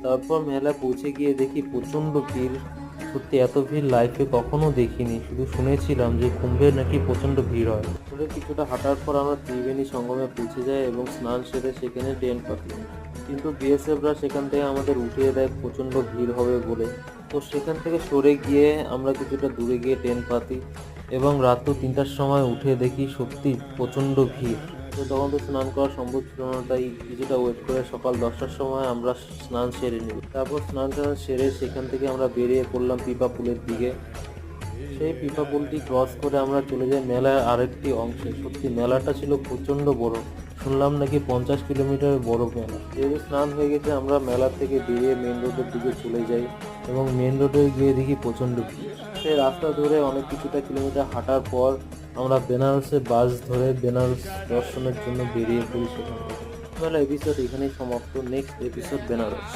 তারপর মেলা পৌঁছে গিয়ে দেখি প্রচণ্ড ভিড়। সত্যি এত ভিড় লাইফে কখনো দেখিনি, শুধু শুনেছিলাম যে কুম্ভে নাকি প্রচণ্ড ভিড় হয়। তারপরে কিছুটা হাঁটার পর আমরা ত্রিবেণী সঙ্গমে পৌঁছে যাই এবং স্নান সেরে সেখানে টেন্ট পাতি। কিন্তু বিএসএফরা সেখান থেকে আমাদের উঠিয়ে দেয় প্রচণ্ড ভিড় হবে বলে। তো সেখান থেকে সরে গিয়ে আমরা কিছুটা দূরে গিয়ে টেন্ট পাতি এবং রাত 3টার সময় উঠে দেখি সত্যি প্রচণ্ড ভিড়। তো তখন তো স্নান করা সম্ভব ছিল না, তাই কিছুটা ওয়েট করে সকাল 10টার সময় আমরা স্নান সেরে নিই। তারপর স্নান সেরে সেখান থেকে আমরা বেরিয়ে পড়লাম পিপা পুলের দিকে। সেই পিপা পুলটি ক্রস করে আমরা চলে যাই মেলার আরেকটি অংশে। সত্যি মেলাটা ছিল প্রচণ্ড বড়, শুনলাম নাকি 50 কিলোমিটার বড় মেলা। যেহেতু স্নান হয়ে গেছে আমরা মেলা থেকে বেরিয়ে মেন রোডের দিকে চলে যাই এবং মেন রোডে গিয়ে দেখি প্রচণ্ড ভিড়। সেই রাস্তা ধরে অনেক কিছুটা কিলোমিটার হাঁটার পর আমরা বেনারসে বাস ধরে বেনারস দর্শনের জন্য বেরিয়ে পড়ি সেখান থেকে। মেলা এপিসোড এখানেই সমাপ্ত। Next episode Benaras.